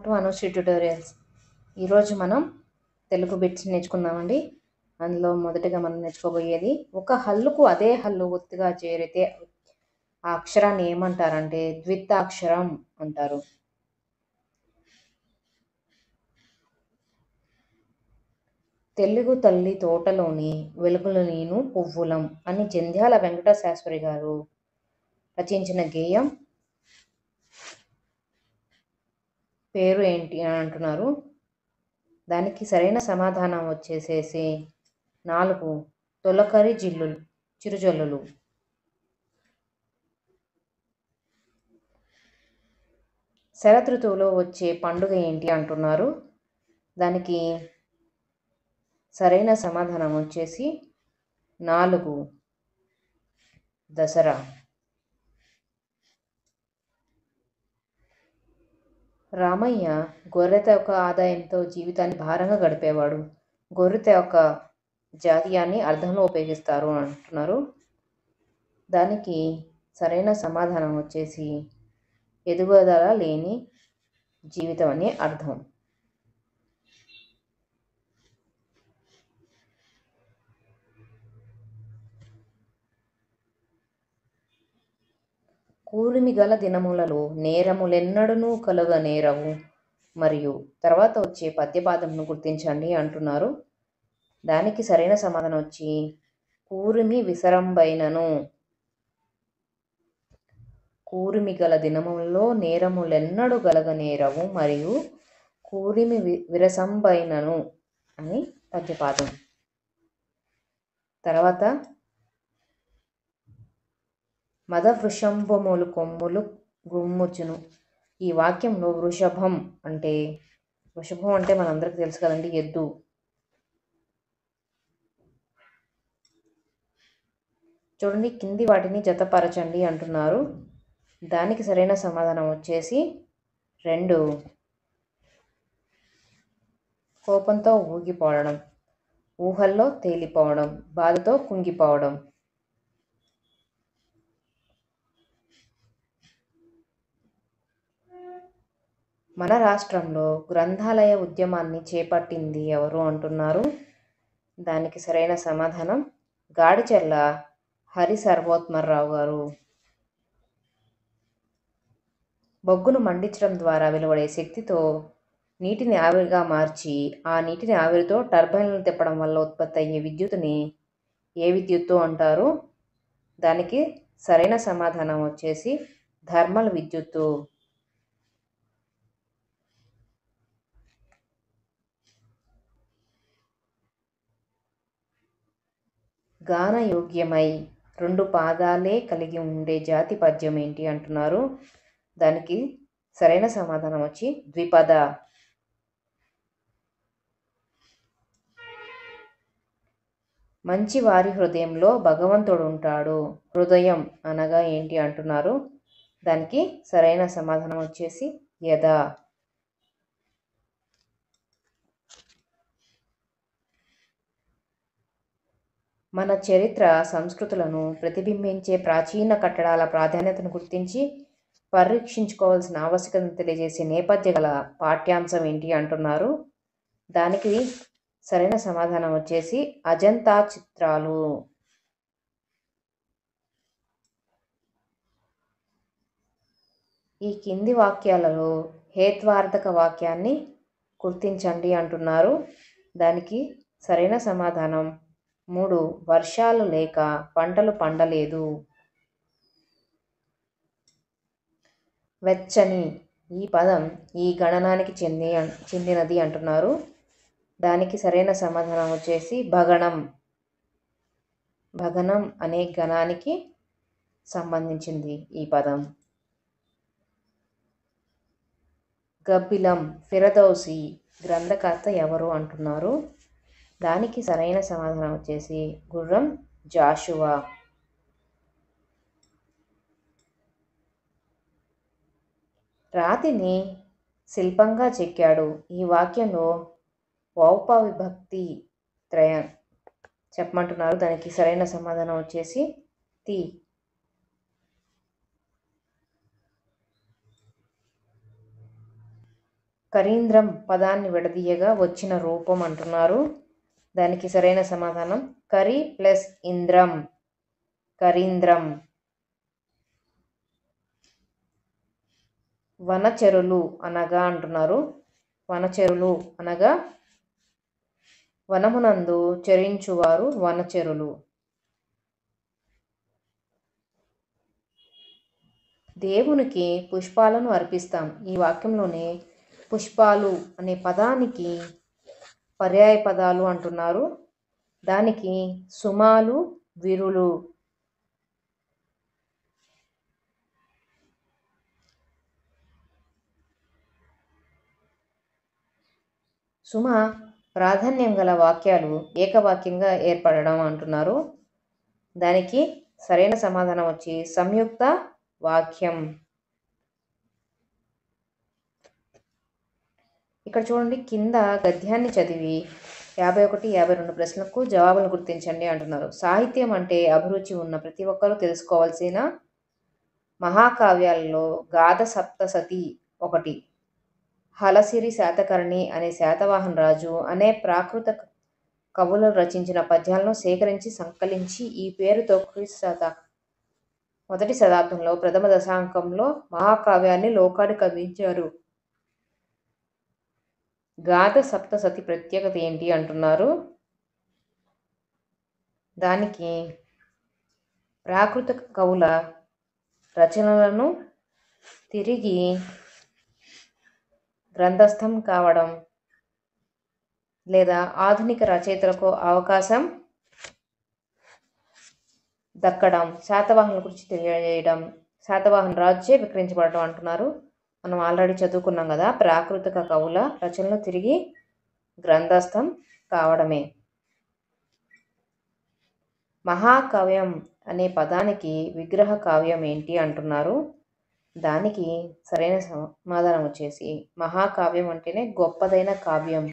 To Anusri tutorials. ఈరోజు మనం Telugu bits నేర్చుకుందామండి. అందులో మొదటగా మనం నేర్చుకోబోయేది, ఒక హల్లుకు అదే హల్లు ఒత్తుగా చేరితే ఆ అక్షరాన్ని ఏమంటారంటే ద్విత్తాక్షరం అంటారు. తెలుగు తల్లి తోటలోని వెలుగులు నేను పువ్వులం అని జంధ్యాల వెంకట శాస్త్రి గారు రచించిన గేయం పేరు ఏంటి అని అంటున్నారు. దానికి సరైన సమాధానం వచ్చేసేసి 4 తొలకరి చిరుజల్లులు. శరదృతువులో వచ్చే పండుగ ఏంటి అంటున్నారు. దానికి సరైన సమాధానం వచ్చేసి 4 దసరా. రామయ్య గొర్రెత యొక్క ఆదాయంతో జీవితాన్ని భారంగా గడిపేవాడు. గొర్రెత యొక్క జాతీయాన్ని అర్థంలో ఉపయోగిస్తారు అంటున్నారు. దానికి సరైన సమాధానం వచ్చేసి ఎదుగుదల లేని జీవితం అనే అర్థం. కూరిమి గల దినములలో నేరములెన్నడూ కలుగనేరవు మరియు తర్వాత వచ్చే పద్యపాదంను గుర్తించండి అంటున్నారు. దానికి సరైన సమాధానం వచ్చి కూరిమి విసరంబైనను. కూరిమి గల దినములలో నేరములెన్నడు గలగనేరవు మరియు కూరిమి విరసంబైనను అని పద్యపాదం. తర్వాత మద వృషంభములు కొమ్ములు గుమ్ముచును. ఈ వాక్యంలో వృషభం అంటే మనందరికీ తెలుసు కదండి, ఎద్దు. చూడండి, కింది వాటిని జతపరచండి అంటున్నారు. దానికి సరైన సమాధానం వచ్చేసి 2 కోపంతో ఊగిపోవడం, ఊహల్లో తేలిపోవడం, బాధతో కుంగిపోవడం. మన రాష్ట్రంలో గ్రంథాలయ ఉద్యమాన్ని చేపట్టింది ఎవరు అంటున్నారు. దానికి సరైన సమాధానం గాడిచెర్ల హరి సర్వోత్మరావు గారు. బొగ్గును మండించడం ద్వారా వెలువడే శక్తితో నీటిని ఆవిరిగా మార్చి ఆ నీటిని ఆవిరితో టర్బైన్లను తిప్పడం వల్ల ఉత్పత్తి అయ్యే విద్యుత్తుని ఏ విద్యుత్తు అంటారు. దానికి సరైన సమాధానం వచ్చేసి థర్మల్ విద్యుత్తు. గానయోగ్యమై 2 పాదాలే కలిగి ఉండే జాతి పద్యం ఏంటి అంటున్నారు. దానికి సరైన సమాధానం వచ్చి ద్విపద. మంచి వారి హృదయంలో భగవంతుడు ఉంటాడు. హృదయం అనగా ఏంటి అంటున్నారు. దానికి సరైన సమాధానం వచ్చేసి యద. మన చరిత్ర సంస్కృతులను ప్రతిబింబించే ప్రాచీన కట్టడాల ప్రాధాన్యతను గుర్తించి పరీక్షించుకోవాల్సిన ఆవశ్యకతను తెలియజేసే నేపథ్య గల పాఠ్యాంశం ఏంటి అంటున్నారు. దానికి సరైన సమాధానం వచ్చేసి అజంతా చిత్రాలు. ఈ కింది వాక్యాలలో హేత్వార్థక వాక్యాన్ని గుర్తించండి అంటున్నారు. దానికి సరైన సమాధానం 3 వర్షాలు లేక పంటలు పండలేదు. వెచ్చని ఈ పదం ఈ గణనానికి చెందినది అంటున్నారు. దానికి సరైన సమాధానం వచ్చేసి భగణం. భగనం అనే గణానికి సంబంధించింది ఈ పదం. గబ్బిలం ఫిరదౌసి గ్రంథకర్త ఎవరు అంటున్నారు. దానికి సరైన సమాధానం వచ్చేసి గుర్రం జాషువా. రాతిని శిల్పంగా చెక్కాడు. ఈ వాక్యంలో ఔపవిభక్తి త్రయం చెప్పమంటున్నారు. దానికి సరైన సమాధానం వచ్చేసి తి. కరీంద్రం పదాన్ని విడదీయగా వచ్చిన రూపం అంటున్నారు. దానికి సరైన సమాధానం కరి ప్లస్ ఇంద్రం, కరీంద్రం. వనచెరులు అనగా అంటున్నారు. వనచెరులు అనగా వనమునందు చరించువారు వనచెరులు. దేవునికి పుష్పాలను అర్పిస్తాం. ఈ వాక్యంలోనే పుష్పాలు అనే పదానికి పర్యాయ పదాలు అంటున్నారు. దానికి సుమాలు, విరులు. సుమ ప్రాధాన్యం గల వాక్యాలు ఏకవాక్యంగా ఏర్పడడం అంటున్నారు. దానికి సరైన సమాధానం వచ్చి సంయుక్త వాక్యం. ఇక్కడ చూడండి, కింద గద్యాన్ని చదివి 51, 52 ప్రశ్నలకు జవాబులు గుర్తించండి అంటున్నారు. సాహిత్యం అంటే అభిరుచి ఉన్న ప్రతి ఒక్కరూ తెలుసుకోవాల్సిన మహాకావ్యాలలో గాథ సప్తసతి ఒకటి. హలసిరి శాతకర్ణి అనే శాతవాహన రాజు అనే ప్రాకృత కవులు రచించిన పద్యాలను సేకరించి సంకలించి ఈ పేరుతో మొదటి శతాబ్దంలో ప్రథమ దశాంకంలో మహాకావ్యాన్ని లోకానికి అందించారు. గాథ సప్తసతి ప్రత్యేకత ఏంటి అంటున్నారు. దానికి ప్రాకృత కవుల రచనలను తిరిగి గ్రంథస్థం కావడం లేదా ఆధునిక రచయితలకు అవకాశం దక్కడం, శాతవాహనుల గురించి తెలియజేయడం, శాతవాహన రాజుచే విక్రయించబడటం అంటున్నారు. మనం ఆల్రెడీ చదువుకున్నాం కదా, ప్రాకృతిక కవుల రచనలు తిరిగి గ్రంథస్థం కావడమే. మహాకావ్యం అనే పదానికి విగ్రహ కావ్యం ఏంటి అంటున్నారు. దానికి సరైన సమాధానం వచ్చేసి మహాకావ్యం అంటేనే గొప్పదైన కావ్యం.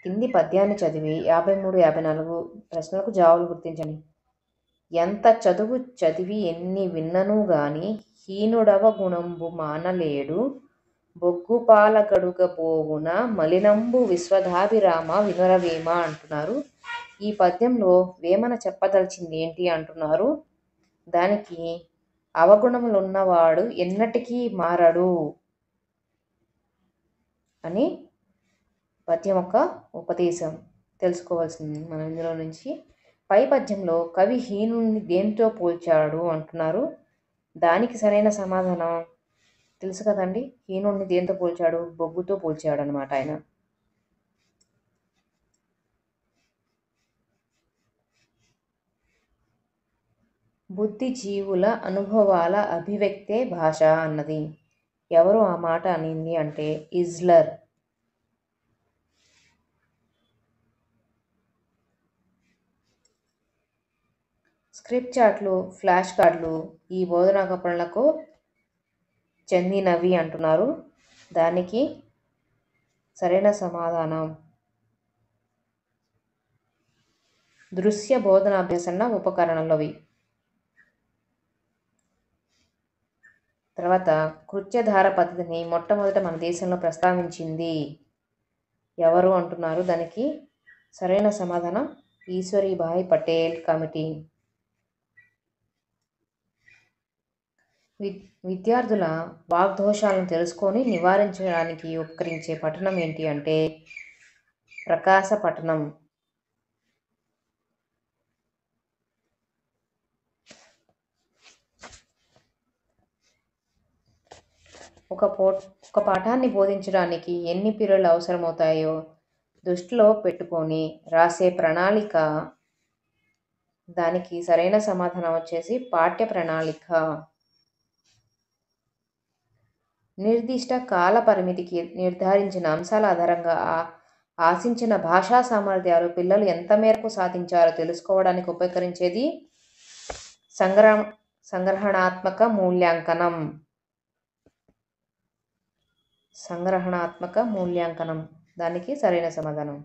కింది పద్యాన్ని చదివి 53, 54 ప్రశ్నలకు జవాబులు గుర్తించండి. ఎంత చదువు చదివి ఎన్ని విన్నను గాని హీనుడవ గుణంబు మానలేడు, బొగ్గుపాల గడుగ పోవున మలినంబు విశ్వధాభిరామ వినురవేమ అంటున్నారు. ఈ పద్యంలో వేమన చెప్పదలిచింది ఏంటి అంటున్నారు. దానికి అవగుణములున్నవాడు ఎన్నటికీ మారడు అని పద్యం యొక్క ఉపదేశం తెలుసుకోవాల్సింది మనం ఇందులో నుంచి. పై పద్యంలో కవి హీనుడిని దేంతో పోల్చాడు అంటున్నారు. దానికి సరైన సమాధానం తెలుసు కదండి. హీనుడిని దేంతో పోల్చాడు? బొగ్గుతో పోల్చాడు అనమాట ఆయన. బుద్ధిజీవుల అనుభవాల అభివ్యక్తే భాష అన్నది ఎవరు ఆ మాట అనింది అంటే ఇజ్లర్. స్క్రిప్ట్ చార్ట్లు, ఫ్లాష్ కార్డులు ఈ బోధనా కల్పనలకు చెందినవి అంటున్నారు. దానికి సరైన సమాధానం దృశ్య బోధనాభ్యసన ఉపకరణలవి. తర్వాత కృత్యధార పద్ధతిని మొట్టమొదట మన దేశంలో ప్రస్తావించింది ఎవరు అంటున్నారు. దానికి సరైన సమాధానం ఈశ్వరీభాయ్ పటేల్ కమిటీ. విద్యార్థుల వాగ్దోషాలను తెలుసుకొని నివారించడానికి ఉపకరించే పఠనం ఏంటి అంటే ప్రకాశ పఠనం. ఒక పాఠాన్ని బోధించడానికి ఎన్ని పీరియడ్లు అవసరమవుతాయో దృష్టిలో పెట్టుకొని రాసే ప్రణాళిక. దానికి సరైన సమాధానం వచ్చేసి పాఠ్య ప్రణాళిక. నిర్దిష్ట కాల పరిమితికి నిర్ధారించిన అంశాల ఆధారంగా ఆశించిన భాషా సామర్థ్యాలు పిల్లలు ఎంత మేరకు సాధించారో తెలుసుకోవడానికి ఉపకరించేది సంగ్రహణాత్మక మూల్యాంకనం. సంగ్రహణాత్మక మూల్యాంకనం దానికి సరైన సమాధానం.